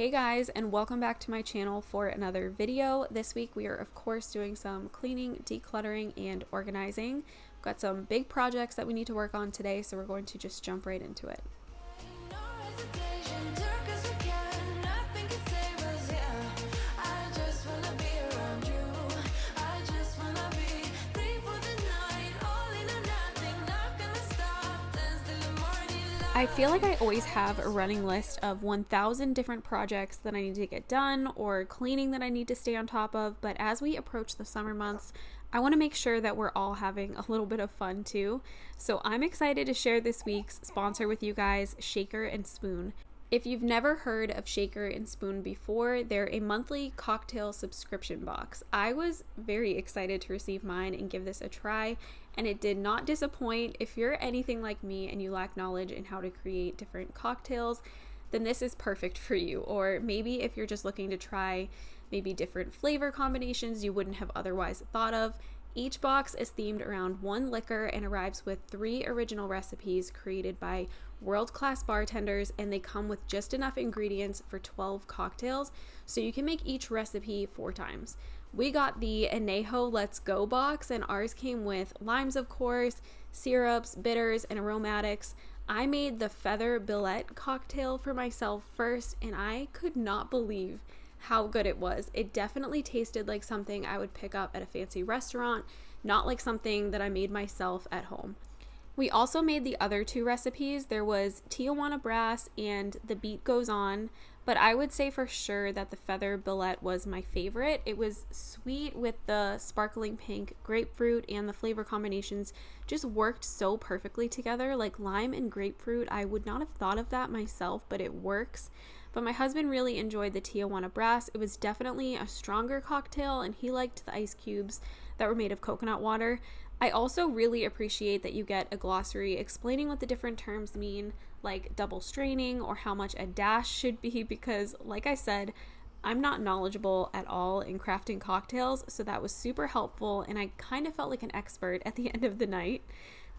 Hey guys, and welcome back to my channel for another video. This week we are of course doing some cleaning, decluttering, and organizing. We've got some big projects that we need to work on today, so we're going to just jump right into it. I feel like I always have a running list of 1,000 different projects that I need to get done or cleaning that I need to stay on top of, but as we approach the summer months, I want to make sure that we're all having a little bit of fun too. So I'm excited to share this week's sponsor with you guys, Shaker and Spoon. If you've never heard of Shaker and Spoon before, they're a monthly cocktail subscription box. I was very excited to receive mine and give this a try, and it did not disappoint. If you're anything like me and you lack knowledge in how to create different cocktails, then this is perfect for you. Or maybe if you're just looking to try maybe different flavor combinations you wouldn't have otherwise thought of. Each box is themed around one liquor and arrives with 3 original recipes created by world-class bartenders, and they come with just enough ingredients for 12 cocktails, so you can make each recipe 4 times. We got the Anejo Let's Go box, and ours came with limes, of course, syrups, bitters, and aromatics. I made the Feather Billet cocktail for myself first, and I could not believe how good it was. It definitely tasted like something I would pick up at a fancy restaurant, not like something that I made myself at home. We also made the other 2 recipes. There was Tijuana Brass and The Beat Goes On, but I would say for sure that the Feather Billet was my favorite. It was sweet with the sparkling pink grapefruit, and the flavor combinations just worked so perfectly together. Like lime and grapefruit, I would not have thought of that myself, but it works. But my husband really enjoyed the Tijuana Brass. It was definitely a stronger cocktail, and he liked the ice cubes that were made of coconut water. I also really appreciate that you get a glossary explaining what the different terms mean, like double straining or how much a dash should be, because like I said, I'm not knowledgeable at all in crafting cocktails, so that was super helpful, and I kind of felt like an expert at the end of the night.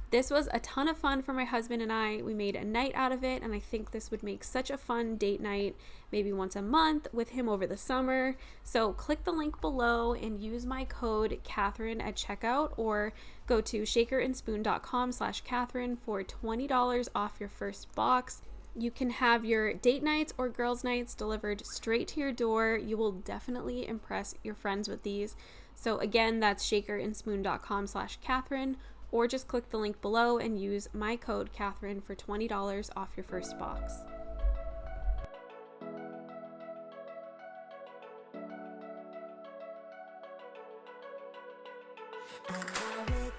This was a ton of fun for my husband and I. We made a night out of it, and I think this would make such a fun date night, maybe once a month with him over the summer. So click the link below and use my code Catherine at checkout, or go to shakerandspoon.com/Catherine for $20 off your first box. You can have your date nights or girls' nights delivered straight to your door. You will definitely impress your friends with these. So again, that's shakerandspoon.com/Catherine, or just click the link below and use my code Catherine for $20 off your first box.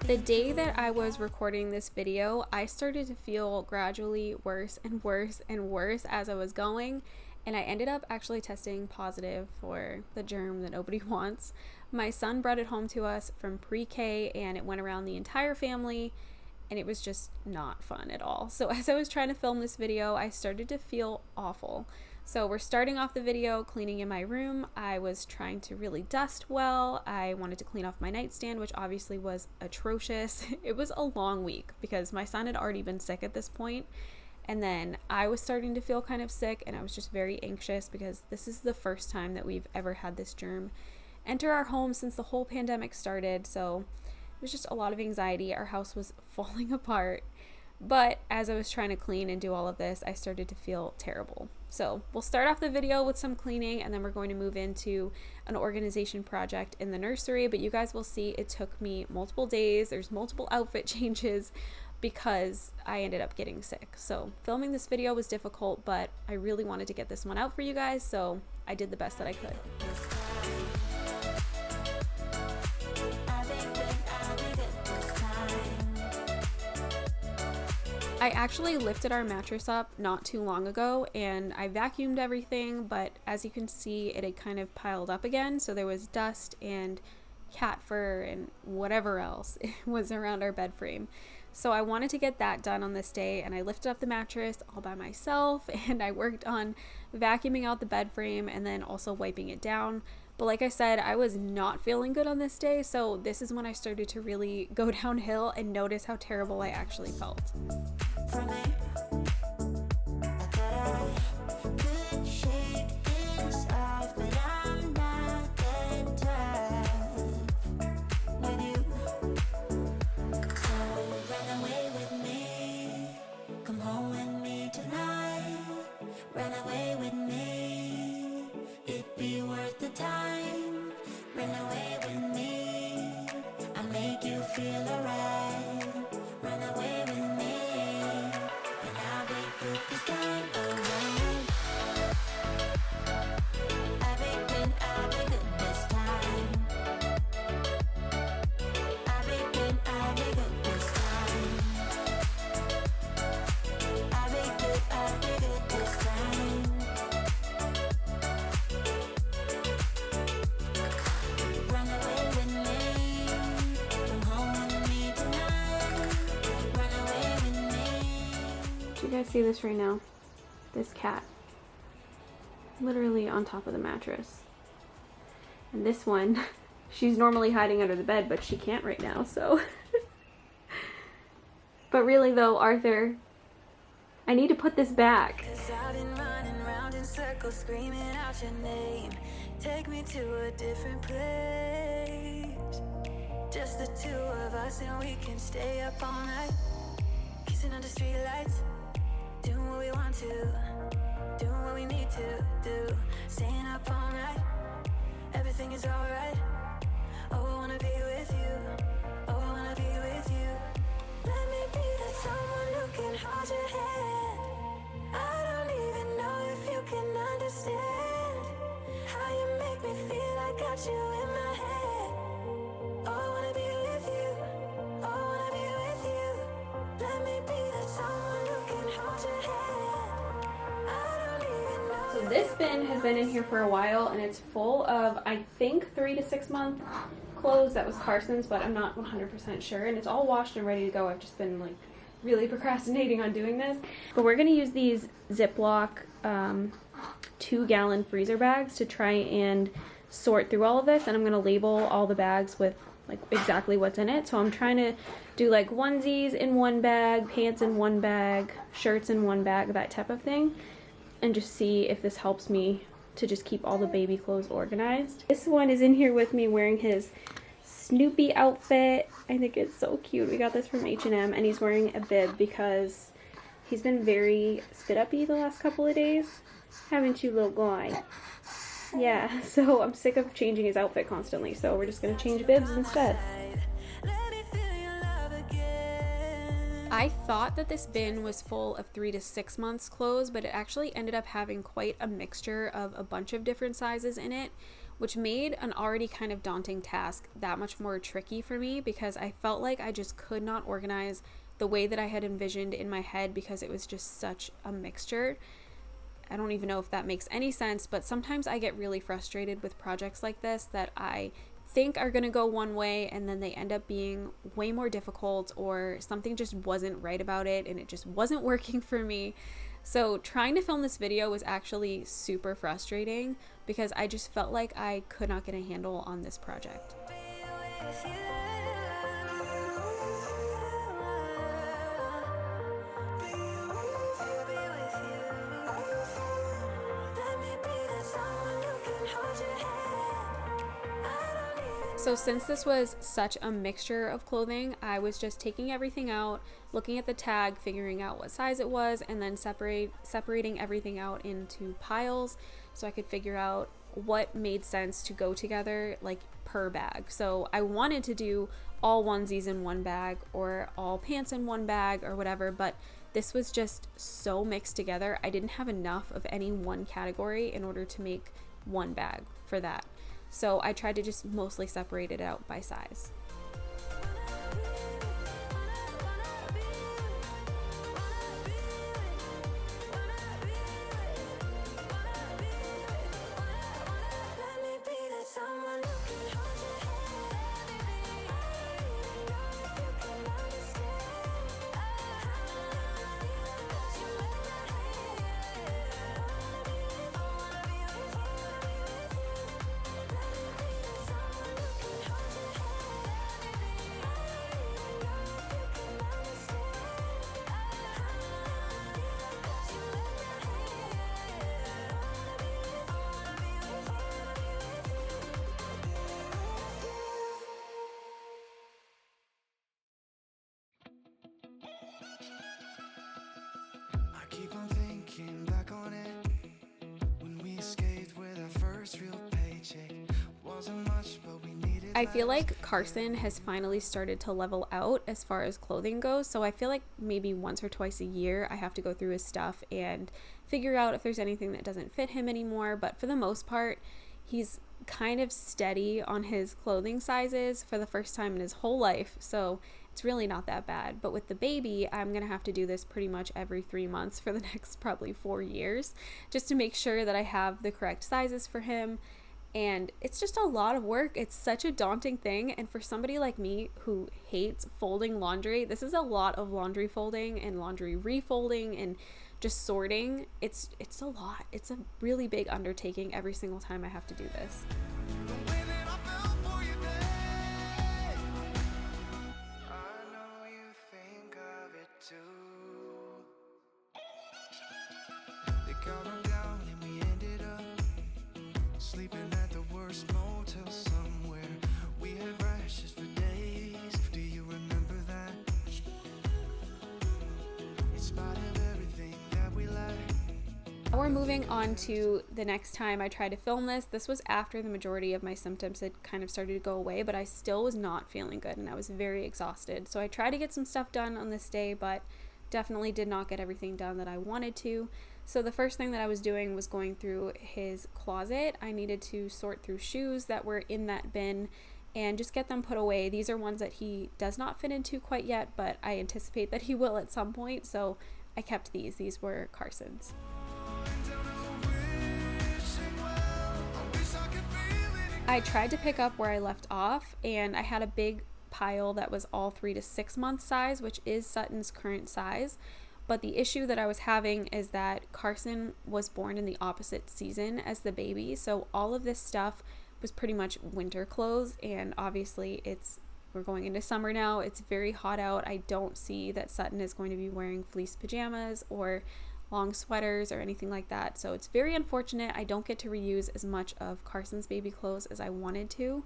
The day that I was recording this video, I started to feel gradually worse and worse and worse as I was going, and I ended up actually testing positive for the germ that nobody wants. My son brought it home to us from pre-K, and it went around the entire family, and it was just not fun at all. So as I was trying to film this video, I started to feel awful. So we're starting off the video cleaning in my room. I was trying to really dust well. I wanted to clean off my nightstand, which obviously was atrocious. It was a long week because my son had already been sick at this point. And then I was starting to feel kind of sick, and I was just very anxious because this is the first time that we've ever had this germ enter our home since the whole pandemic started. So it was just a lot of anxiety. Our house was falling apart. But as I was trying to clean and do all of this, I started to feel terrible. So we'll start off the video with some cleaning, and then we're going to move into an organization project in the nursery. But you guys will see it took me multiple days. There's multiple outfit changes because I ended up getting sick. So filming this video was difficult, but I really wanted to get this one out for you guys, so I did the best that I could. I actually lifted our mattress up not too long ago, and I vacuumed everything, but as you can see, it had kind of piled up again, so there was dust and cat fur and whatever else was around our bed frame. So I wanted to get that done on this day, and I lifted up the mattress all by myself, and I worked on vacuuming out the bed frame and then also wiping it down. But like I said, I was not feeling good on this day, so this is when I started to really go downhill and notice how terrible I actually felt. For me, I thought I could shake it. guys see this right now? This cat. Literally on top of the mattress. And this one, she's normally hiding under the bed, but she can't right now, so. But really though, Arthur, I need to put this back. Circles screaming out your name. Take me to a different place. Just the two of us and we can stay up all night. Kissing under street lights. Doing what we want to. Doing what we need to do. Staying up all night. Everything is alright. Oh, I wanna be with you. Oh, I wanna be with you. Let me be the someone who can hold your hand. I don't even know if you can understand how you make me feel. I got you in my head. Oh, I wanna be with you. Oh, I wanna be with you. Let me be the someone who can hold your hand. I don't even know. So this bin has been in here for a while, and it's full of, I think, 3 to 6 month clothes. That was Carson's, but I'm not 100% sure. And it's all washed and ready to go. I've just been like really procrastinating on doing this. But we're gonna use these Ziploc 2-gallon freezer bags to try and sort through all of this, and I'm gonna label all the bags with like exactly what's in it. So I'm trying to do like onesies in one bag, pants in one bag, shirts in one bag, that type of thing, and just see if this helps me to just keep all the baby clothes organized. This one is in here with me wearing his Snoopy outfit. I think it's so cute. We got this from H&M, and he's wearing a bib because he's been very spit-uppy the last couple of days. Haven't you, little guy? Yeah, so I'm sick of changing his outfit constantly, so we're just gonna change bibs instead. I thought that this bin was full of 3 to 6 months clothes, but it actually ended up having quite a mixture of a bunch of different sizes in it, which made an already kind of daunting task that much more tricky for me, because I felt like I just could not organize the way that I had envisioned in my head because it was just such a mixture. I don't even know if that makes any sense, but sometimes I get really frustrated with projects like this that I think are going to go one way and then they end up being way more difficult, or something just wasn't right about it and it just wasn't working for me. So trying to film this video was actually super frustrating because I just felt like I could not get a handle on this project. So since this was such a mixture of clothing, I was just taking everything out, looking at the tag, figuring out what size it was, and then separating everything out into piles so I could figure out what made sense to go together, like per bag. So I wanted to do all onesies in one bag or all pants in one bag or whatever, but this was just so mixed together. I didn't have enough of any one category in order to make one bag for that. So I tried to just mostly separate it out by size. Keep on thinking back on it when we escaped with our first real paycheck. Wasn't much, but we needed. I feel like Carson has finally started to level out as far as clothing goes, so I feel like maybe once or twice a year I have to go through his stuff and figure out if there's anything that doesn't fit him anymore. But for the most part, he's kind of steady on his clothing sizes for the first time in his whole life, so it's really not that bad. But with the baby, I'm gonna have to do this pretty much every 3 months for the next probably 4 years, just to make sure that I have the correct sizes for him. And it's just a lot of work. It's such a daunting thing. And for somebody like me who hates folding laundry, this is a lot of laundry folding and laundry refolding and just sorting. It's a lot. It's a really big undertaking every single time I have to do this. The way that I fell for you there. I know you think of it too. They count down and we ended up sleeping at the worst motel somewhere. We had rashes for days. Do you remember that? In spite of everything that we lacked. Now we're moving on to the next time I tried to film this. This was after the majority of my symptoms had kind of started to go away, but I still was not feeling good and I was very exhausted. So I tried to get some stuff done on this day, but definitely did not get everything done that I wanted to. So the first thing that I was doing was going through his closet. I needed to sort through shoes that were in that bin and just get them put away. These are ones that he does not fit into quite yet, but I anticipate that he will at some point. So I kept these. These were Carson's. I tried to pick up where I left off, and I had a big pile that was all 3 to 6 month size, which is Sutton's current size. But the issue that I was having is that Carson was born in the opposite season as the baby, so all of this stuff was pretty much winter clothes, and obviously we're going into summer now. It's very hot out. I don't see that Sutton is going to be wearing fleece pajamas or long sweaters or anything like that. So it's very unfortunate. I don't get to reuse as much of Carson's baby clothes as I wanted to.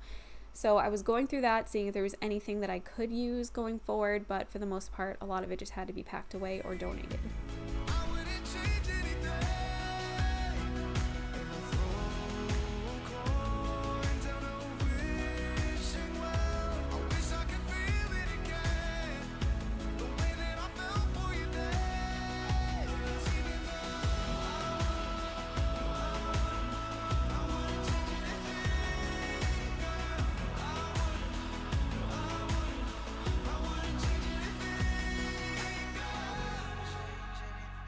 So I was going through that, seeing if there was anything that I could use going forward, but for the most part, a lot of it just had to be packed away or donated. I wouldn't change anything. And I'll throw a coin down a wishing well. I wish I could feel it again. The way that I fell for you there. 'Cause even though I wouldn't change anything, girl. I wouldn't change anything, girl. Change anything.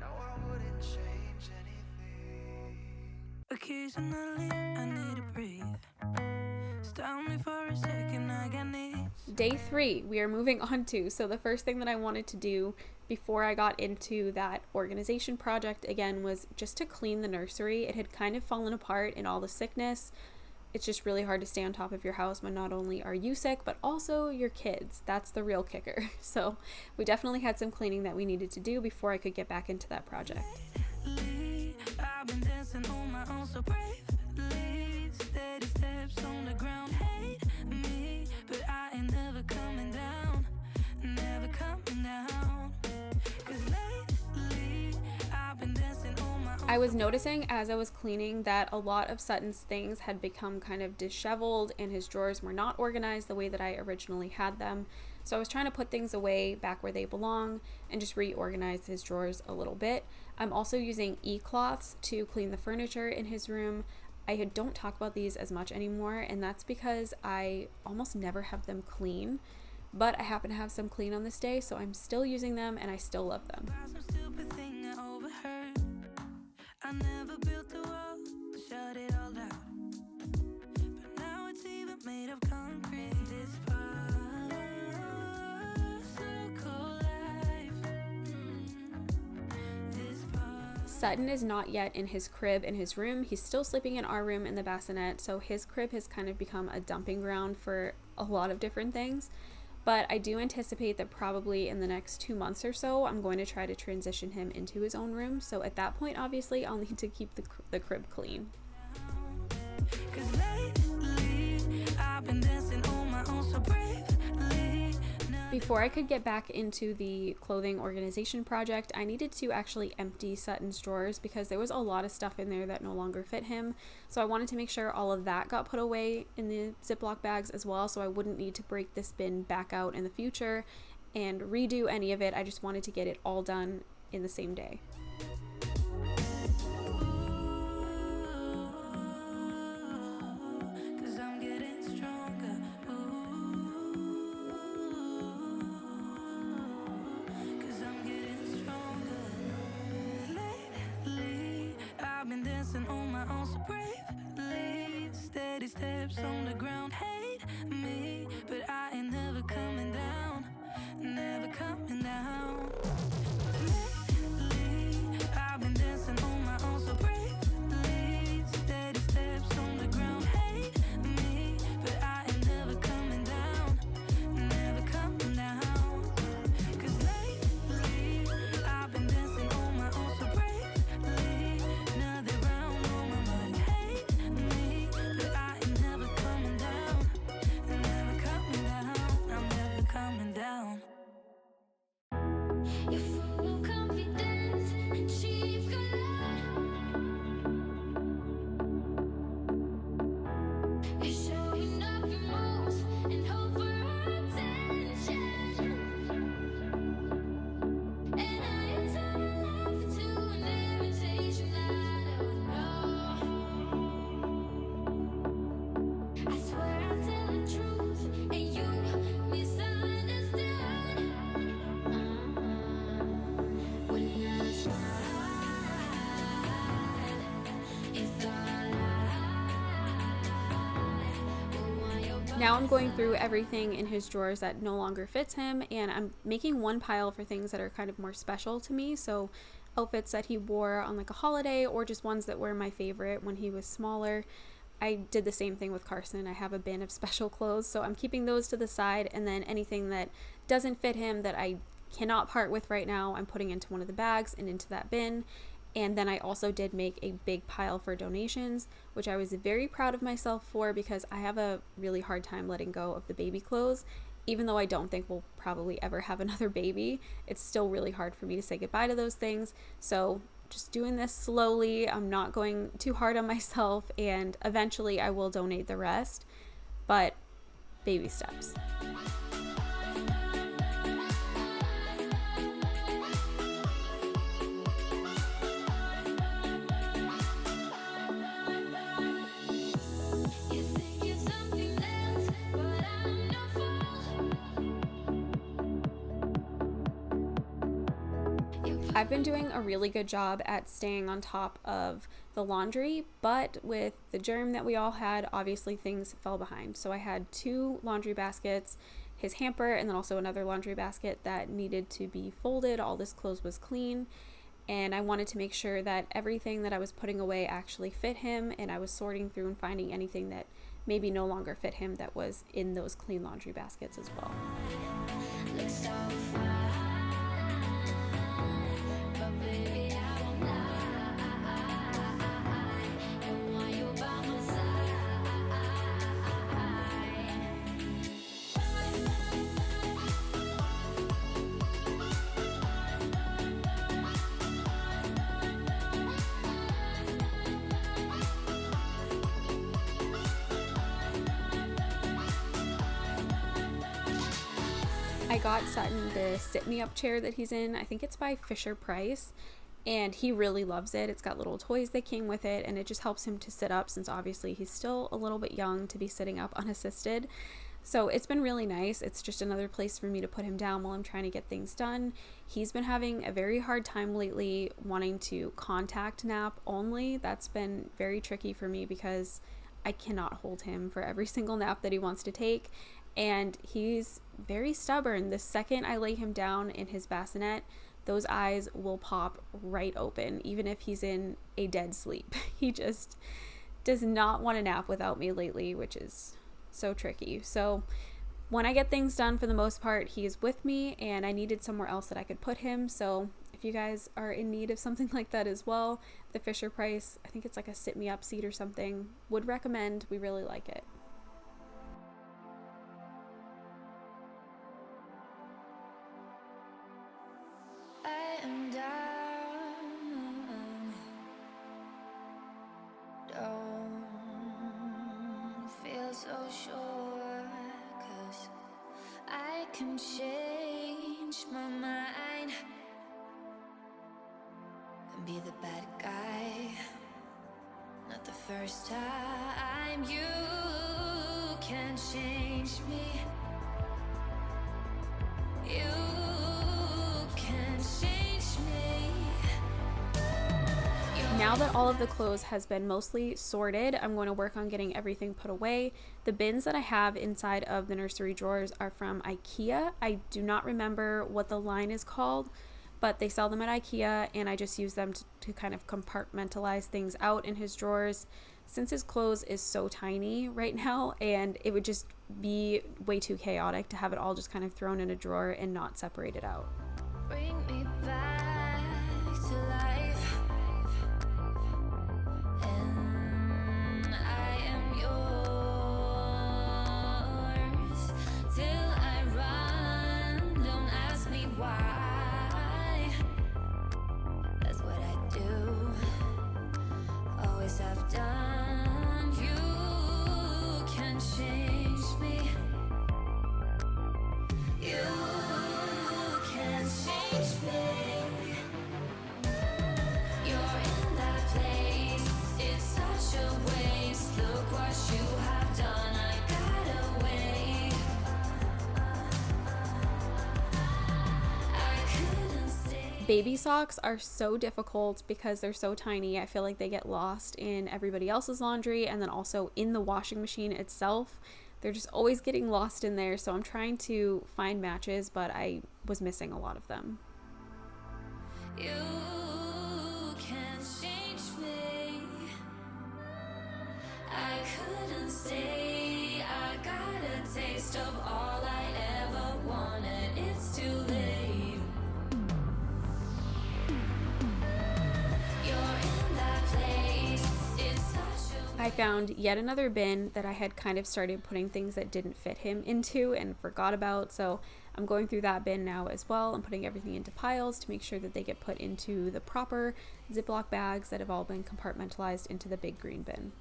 No, I wouldn't change anything. Occasionally, I need to breathe. Stop me for a second, I got needs. Day 3, we are moving on to. So the first thing that I wanted to do before I got into that organization project again was just to clean the nursery. It had kind of fallen apart in all the sickness. It's just really hard to stay on top of your house when not only are you sick, but also your kids. That's the real kicker. So we definitely had some cleaning that we needed to do before I could get back into that project. I've been dancing on my own so bravely. Steady steps on the ground. Hate me, but I ain't never coming down. Never coming down. 'Cause lately I've been dancing on my own. I was noticing as I was cleaning that a lot of Sutton's things had become kind of disheveled and his drawers were not organized the way that I originally had them. So I was trying to put things away back where they belong and just reorganize his drawers a little bit. I'm also using e-cloths to clean the furniture in his room. I don't talk about these as much anymore, and that's because I almost never have them clean, but I happen to have some clean on this day, so I'm still using them and I still love them. Some stupid thing I overheard. I never built the wall to shut it all out. But now it's even made of concrete. This particle life. This part. Sutton is not yet in his crib in his room. He's still sleeping in our room in the bassinet, so his crib has kind of become a dumping ground for a lot of different things. But I do anticipate that probably in the next 2 months or so, I'm going to try to transition him into his own room. So at that point, obviously, I'll need to keep the crib clean. 'Cause lately I've been dancing on my own so bravely. Before I could get back into the clothing organization project, I needed to actually empty Sutton's drawers because there was a lot of stuff in there that no longer fit him. So I wanted to make sure all of that got put away in the Ziploc bags as well, so I wouldn't need to break this bin back out in the future and redo any of it. I just wanted to get it all done in the same day. 'Cause I'm getting stronger. 'Cause I'm getting stronger. Lately I've been dancing on my own so bravely. steps on the ground. Hate me, but I ain't never coming down. Never coming down. Lately, I've been dancing on my own so bravely. Steady steps on the ground. Hate me, but I ain't never coming down. Never coming down. 'Cause lately, I've been dancing on my own so bravely. Another round on my mind. Hate me, but I ain't never coming down. Never coming down. I'm never coming down. You're full of confidence and cheap galore. You're showing off your moves and hope for attention. And I turn my life into an invitation that I don't know. I swear I'll tell the truth and you misunderstood. When I smile, it's all Now I'm going through everything in his drawers that no longer fits him, and I'm making one pile for things that are kind of more special to me. So outfits that he wore on like a holiday, or just ones that were my favorite when he was smaller. I did the same thing with Carson. I have a bin of special clothes, so I'm keeping those to the side, and then anything that doesn't fit him that I cannot part with right now, I'm putting into one of the bags and into that bin. And then I also did make a big pile for donations, which I was very proud of myself for, because I have a really hard time letting go of the baby clothes. Even though I don't think we'll probably ever have another baby, it's still really hard for me to say goodbye to those things. So just doing this slowly, I'm not going too hard on myself, and eventually I will donate the rest, but baby steps. you think you're something else, but I'm no fool. I've been doing a really good job at staying on top of the laundry, but with the germ that we all had, obviously things fell behind. So I had 2 laundry baskets, his hamper, and then also another laundry basket that needed to be folded. All this clothes was clean, and I wanted to make sure that everything that I was putting away actually fit him, and I was sorting through and finding anything that maybe no longer fit him that was in those clean laundry baskets as well. Looks so fine, but baby I won't lie. And while you're by my side, I got Sutton the sit me up chair that he's in. I think it's by Fisher Price, and he really loves it. It's got little toys that came with it, and it just helps him to sit up, since obviously he's still a little bit young to be sitting up unassisted. So it's been really nice. It's just another place for me to put him down while I'm trying to get things done. He's been having a very hard time lately wanting to contact nap only. That's been very tricky for me because I cannot hold him for every single nap that he wants to take. And he's very stubborn. The second I lay him down in his bassinet, those eyes will pop right open, even if he's in a dead sleep. He just does not want to nap without me lately, which is so tricky. So when I get things done, for the most part, he is with me, and I needed somewhere else that I could put him. So if you guys are in need of something like that as well, the Fisher Price, I think it's like a sit me up seat or something, would recommend. We really like it. I am down. Don't feel so sure, 'cause I can change my mind and be the bad guy. Not the first time. You can change me. You can change me. Now that all of the clothes has been mostly sorted, I'm going to work on getting everything put away. The bins that I have inside of the nursery drawers are from IKEA. I do not remember what the line is called, but they sell them at IKEA, and I just use them to kind of compartmentalize things out in his drawers, since his clothes is so tiny right now, and it would just be way too chaotic to have it all just kind of thrown in a drawer and not separated out. Bring me back to life, and I am yours till I run. Don't ask me why. That's what I do. Always have done. You can change me. You can change me. You're in that place. It's such a waste. Look what you have done. I got away. I couldn't stay. Baby socks are so difficult because they're so tiny. I feel like they get lost in everybody else's laundry, and then also in the washing machine itself. They're just always getting lost in there, so I'm trying to find matches, but I was missing a lot of them. You can change me. I couldn't stay. I got a taste of all I ever wanted. It's too late. You're in that place. It's such a I found yet another bin that I had kind of started putting things that didn't fit him into and forgot about, so I'm going through that bin now as well and putting everything into piles to make sure that they get put into the proper Ziploc bags that have all been compartmentalized into the big green bin.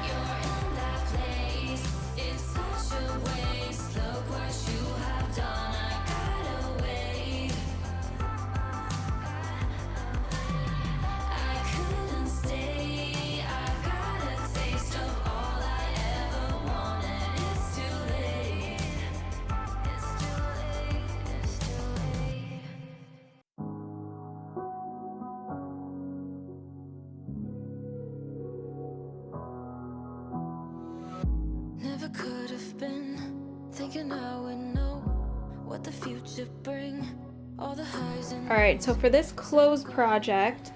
You're in that place. It's such a waste. Look what you have done. I got away. I couldn't stay. I got a taste of all I ever wanted. It's too late. It's too late. It's too late. Never could have been thinking I would know what the future bring. All the highs and Alright, so for this clothes project,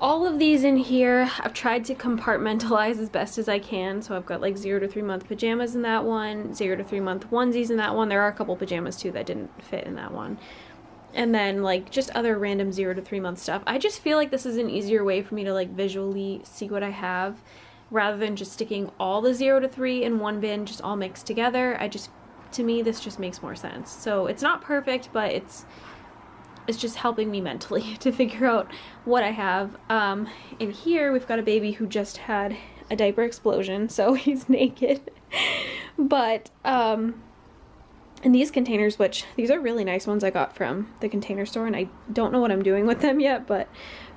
all of these in here, I've tried to compartmentalize as best as I can. So I've got like 0 to 3 month pajamas in that one, 0 to 3 month onesies in that one. There are a couple pajamas too that didn't fit in that one. And then like just other random 0 to 3 month stuff. I just feel like this is an easier way for me to like visually see what I have, rather than just sticking all the 0 to 3 in one bin, just all mixed together. To me, this just makes more sense. So it's not perfect, but it's just helping me mentally to figure out what I have. In here, we've got a baby who just had a diaper explosion, so he's naked. But in these containers, which these are really nice ones I got from the Container Store, and I don't know what I'm doing with them yet, but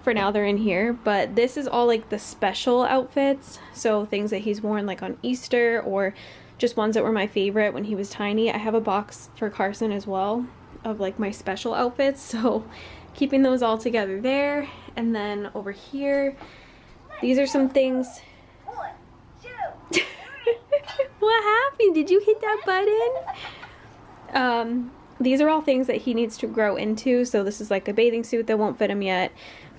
for now they're in here. But this is all like the special outfits, so things that he's worn like on Easter, or just ones that were my favorite when he was tiny. I have a box for Carson as well of like my special outfits, so keeping those all together there. And then over here, these are some things. What happened? Did you hit that button? These are all things that he needs to grow into. So this is like a bathing suit that won't fit him yet.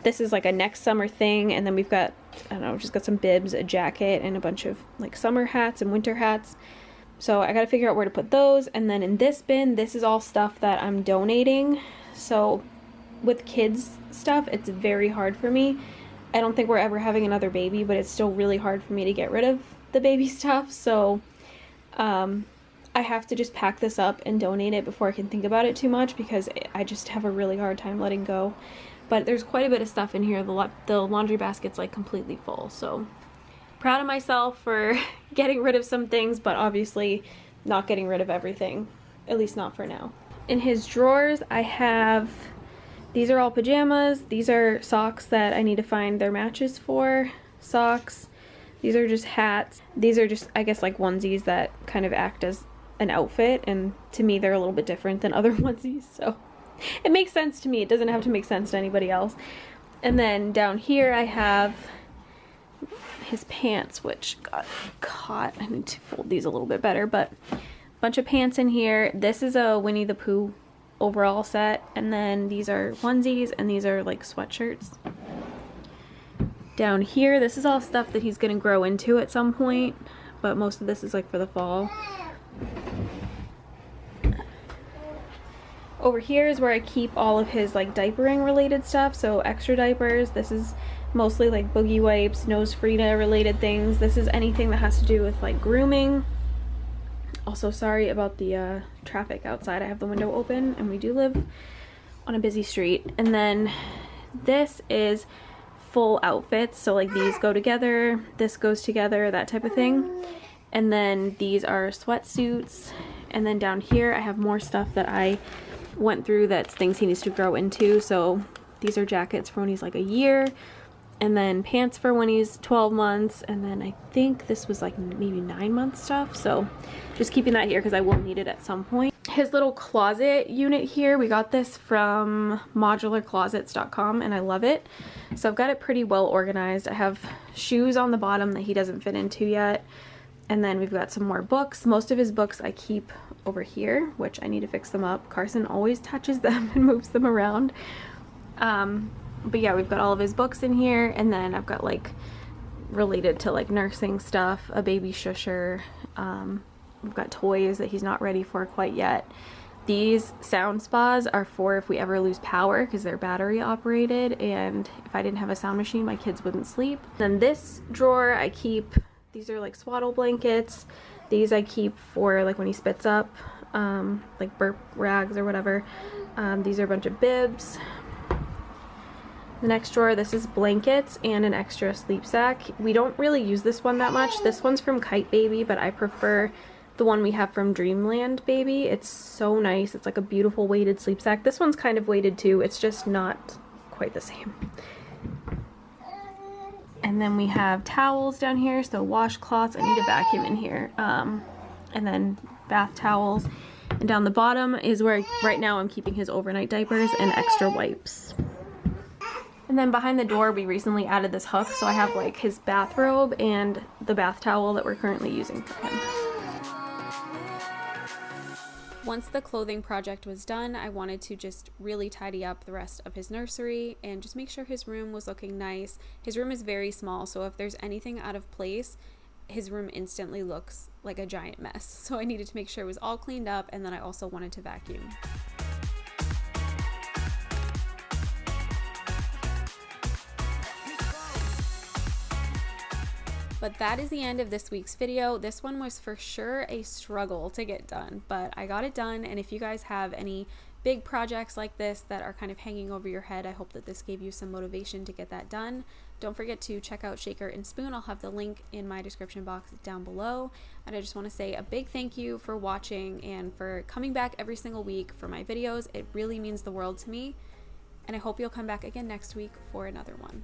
This is like a next summer thing, and then we've got, I don't know, just got some bibs, a jacket, and a bunch of like summer hats and winter hats. So I gotta figure out where to put those. And then in this bin, this is all stuff that I'm donating. So with kids stuff, it's very hard for me. I don't think we're ever having another baby, but it's still really hard for me to get rid of the baby stuff. So I have to just pack this up and donate it before I can think about it too much, because I just have a really hard time letting go. But there's quite a bit of stuff in here. The laundry basket's like completely full, so proud of myself for getting rid of some things, but obviously not getting rid of everything, at least not for now. In his drawers, I have, these are all pajamas. These are socks that I need to find their matches for. Socks. These are just hats. These are just, I guess, like onesies that kind of act as an outfit, and to me they're a little bit different than other onesies, so It makes sense to me. It doesn't have to make sense to anybody else. And then down here I have his pants, which got caught. I need to fold these a little bit better, but a bunch of pants in here. This is a Winnie the Pooh overall set, and then these are onesies, and these are like sweatshirts. Down here, this is all stuff that he's gonna grow into at some point, but most of this is like for the fall. Over here is where I keep all of his like diapering related stuff, so extra diapers. This is mostly like boogie wipes, nose Frida related things. This is anything that has to do with like grooming. Also, sorry about the traffic outside. I have the window open and we do live on a busy street. And then this is full outfits, so like these go together, this goes together, that type of thing. And then these are sweatsuits. And then down here I have more stuff that I went through that's things he needs to grow into. So these are jackets for when he's like a year, and then pants for when he's 12 months, and then I think this was like maybe 9-month stuff, so just keeping that here because I will need it at some point. His little closet unit here, we got this from modularclosets.com and I love it. So I've got it pretty well organized. I have shoes on the bottom that he doesn't fit into yet, and then we've got some more books. Most of his books I keep over here, which I need to fix them up. Carson always touches them and moves them around. But yeah, we've got all of his books in here, and then I've got like related to like nursing stuff, a baby shusher. We've got toys that he's not ready for quite yet. These sound spas are for if we ever lose power, because they're battery operated, and if I didn't have a sound machine my kids wouldn't sleep. Then this drawer I keep, these are like swaddle blankets. These I keep for like when he spits up, like burp rags or whatever. These are a bunch of bibs. The next drawer, this is blankets and an extra sleep sack. We don't really use this one that much. This one's from Kite Baby, but I prefer the one we have from Dreamland Baby. It's so nice. It's like a beautiful weighted sleep sack. This one's kind of weighted too. It's just not quite the same. And then we have towels down here, so washcloths. I need a vacuum in here. And then bath towels. And down the bottom is where right now I'm keeping his overnight diapers and extra wipes. And then behind the door we recently added this hook, so I have like his bathrobe and the bath towel that we're currently using for him. Once the clothing project was done, I wanted to just really tidy up the rest of his nursery and just make sure his room was looking nice. His room is very small, so if there's anything out of place, his room instantly looks like a giant mess. So I needed to make sure it was all cleaned up, and then I also wanted to vacuum. But that is the end of this week's video. This one was for sure a struggle to get done, but I got it done. And if you guys have any big projects like this that are kind of hanging over your head, I hope that this gave you some motivation to get that done. Don't forget to check out Shaker and Spoon. I'll have the link in my description box down below. And I just want to say a big thank you for watching and for coming back every single week for my videos. It really means the world to me. And I hope you'll come back again next week for another one.